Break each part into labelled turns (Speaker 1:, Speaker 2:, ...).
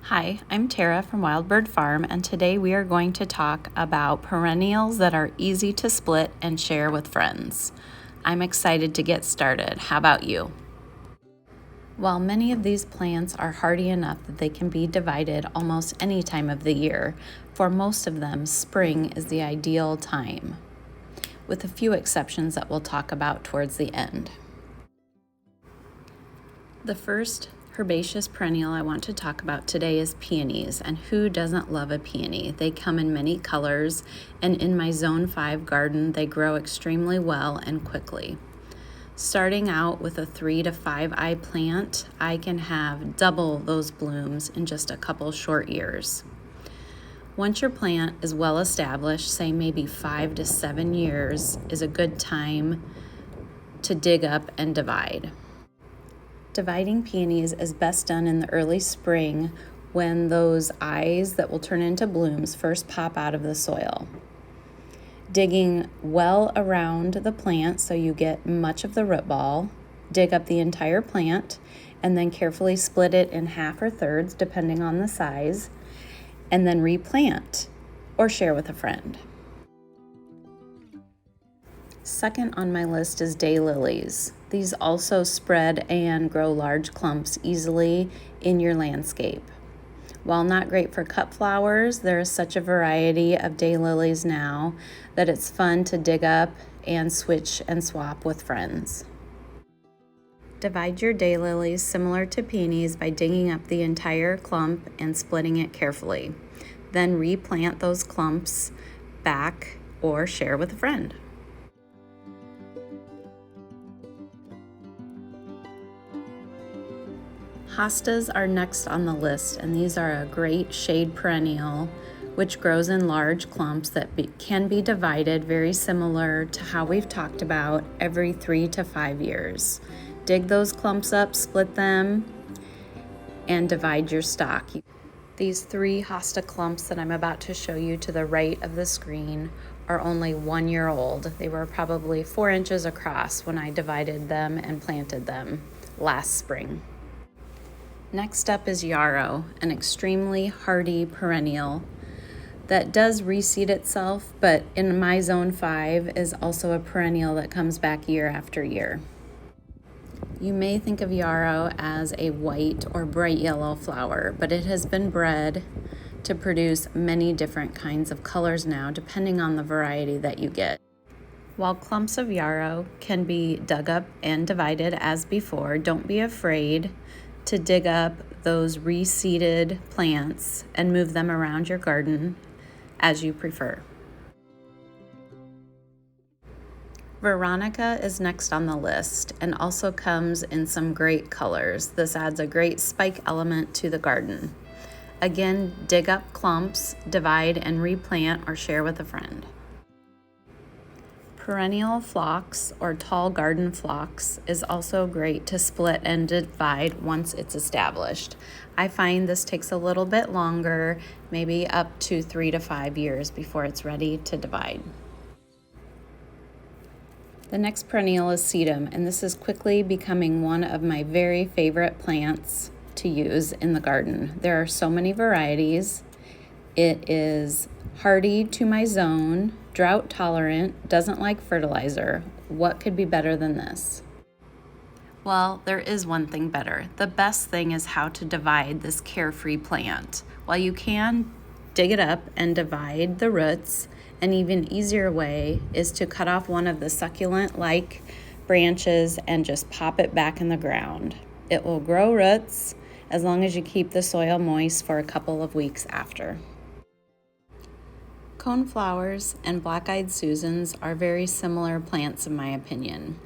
Speaker 1: Hi, I'm Tara from Wild Bird Farm, and today we are going to talk about perennials that are easy to split and share with friends. I'm excited to get started. How about you? While many of these plants are hardy enough that they can be divided almost any time of the year, for most of them, spring is the ideal time, with a few exceptions that we'll talk about towards the end. The first herbaceous perennial I want to talk about today is peonies, and who doesn't love a peony? They come in many colors, and in my Zone 5 garden, they grow extremely well and quickly. Starting out with a 3 to 5 eye plant, I can have double those blooms in just a couple short years. Once your plant is well established, say maybe 5 to 7 years, is a good time to dig up and divide. Dividing peonies is best done in the early spring when those eyes that will turn into blooms first pop out of the soil. Digging well around the plant so you get much of the root ball, dig up the entire plant, and then carefully split it in half or thirds depending on the size, and then replant or share with a friend. Second on my list is daylilies. These also spread and grow large clumps easily in your landscape. While not great for cut flowers, there is such a variety of daylilies now that it's fun to dig up and switch and swap with friends. Divide your daylilies similar to peonies by digging up the entire clump and splitting it carefully. Then replant those clumps back or share with a friend. Hostas are next on the list, and these are a great shade perennial which grows in large clumps that can be divided very similar to how we've talked about every 3 to 5 years. Dig those clumps up, split them, and divide your stock. These 3 hosta clumps that I'm about to show you to the right of the screen are only 1 year old. They were probably 4 inches across when I divided them and planted them last spring. Next up is yarrow, an extremely hardy perennial that does reseed itself, but in my Zone 5 is also a perennial that comes back year after year. You may think of yarrow as a white or bright yellow flower, but it has been bred to produce many different kinds of colors now, depending on the variety that you get. While clumps of yarrow can be dug up and divided as before, don't be afraid to dig up those reseeded plants and move them around your garden as you prefer. Veronica is next on the list and also comes in some great colors. This adds a great spike element to the garden. Again, dig up clumps, divide and replant or share with a friend. Perennial phlox or tall garden phlox is also great to split and divide once it's established. I find this takes a little bit longer, maybe up to 3 to 5 years before it's ready to divide. The next perennial is sedum, and this is quickly becoming one of my very favorite plants to use in the garden. There are so many varieties. It is hardy to my zone, drought tolerant, doesn't like fertilizer. What could be better than this? Well, there is one thing better. The best thing is how to divide this carefree plant. While you can dig it up and divide the roots, an even easier way is to cut off one of the succulent-like branches and just pop it back in the ground. It will grow roots as long as you keep the soil moist for a couple of weeks after. Coneflowers and black-eyed Susans are very similar plants in my opinion.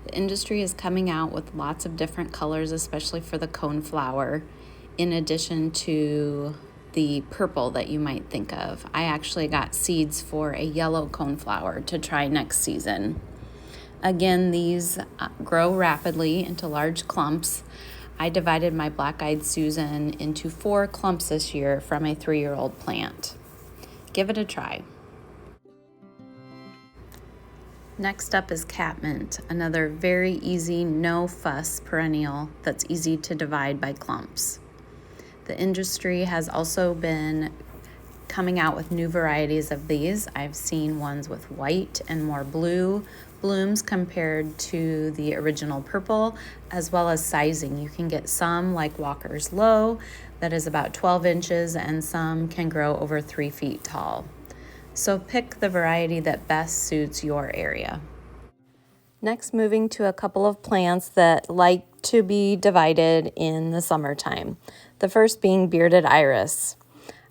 Speaker 1: The industry is coming out with lots of different colors, especially for the coneflower, in addition to the purple that you might think of. I actually got seeds for a yellow coneflower to try next season. Again, these grow rapidly into large clumps. I divided my black-eyed Susan into 4 clumps this year from a 3-year-old plant. Give it a try. Next up is catmint, another very easy, no fuss perennial that's easy to divide by clumps. The industry has also been coming out with new varieties of these. I've seen ones with white and more blue blooms compared to the original purple, as well as sizing. You can get some like Walker's Low that is about 12 inches, and some can grow over 3 feet tall. So pick the variety that best suits your area. Next, moving to a couple of plants that like to be divided in the summertime. The first being bearded iris.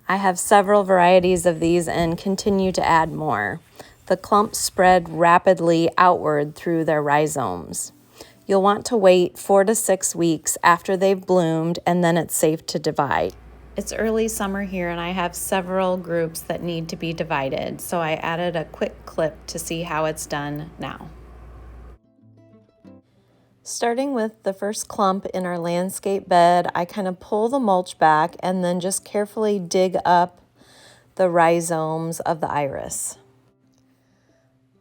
Speaker 1: I have several varieties of these and continue to add more. The clumps spread rapidly outward through their rhizomes. You'll want to wait 4 to 6 weeks after they've bloomed, and then it's safe to divide. It's early summer here and I have several groups that need to be divided, so I added a quick clip to see how it's done now. Starting with the first clump in our landscape bed, I kind of pull the mulch back and then just carefully dig up the rhizomes of the iris.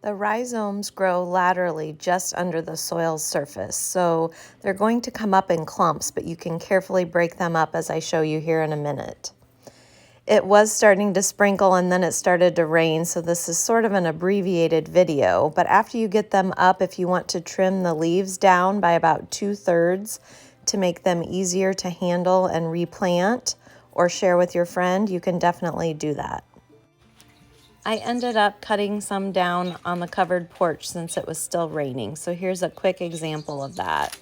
Speaker 1: The rhizomes grow laterally just under the soil's surface, so they're going to come up in clumps, but you can carefully break them up as I show you here in a minute. It was starting to sprinkle and then it started to rain, so this is sort of an abbreviated video, but after you get them up, if you want to trim the leaves down by about 2/3 to make them easier to handle and replant or share with your friend, you can definitely do that. I ended up cutting some down on the covered porch since it was still raining, so here's a quick example of that.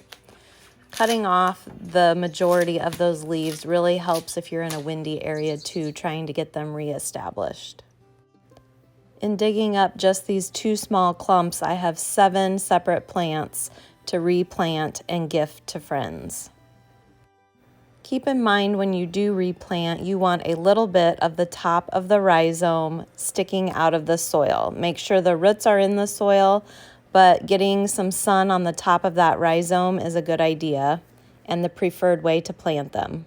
Speaker 1: Cutting off the majority of those leaves really helps if you're in a windy area too, trying to get them reestablished. In digging up just these 2 small clumps, I have 7 separate plants to replant and gift to friends. Keep in mind when you do replant, you want a little bit of the top of the rhizome sticking out of the soil. Make sure the roots are in the soil, but getting some sun on the top of that rhizome is a good idea and the preferred way to plant them.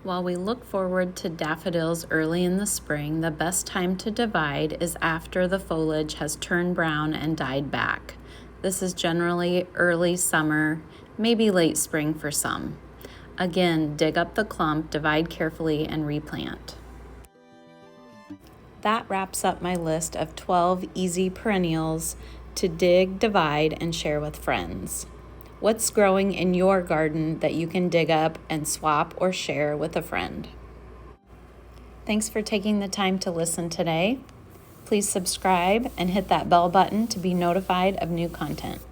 Speaker 1: While we look forward to daffodils early in the spring, the best time to divide is after the foliage has turned brown and died back. This is generally early summer, maybe late spring for some. Again, dig up the clump, divide carefully, and replant. That wraps up my list of 12 easy perennials to dig, divide, and share with friends. What's growing in your garden that you can dig up and swap or share with a friend? Thanks for taking the time to listen today. Please subscribe and hit that bell button to be notified of new content.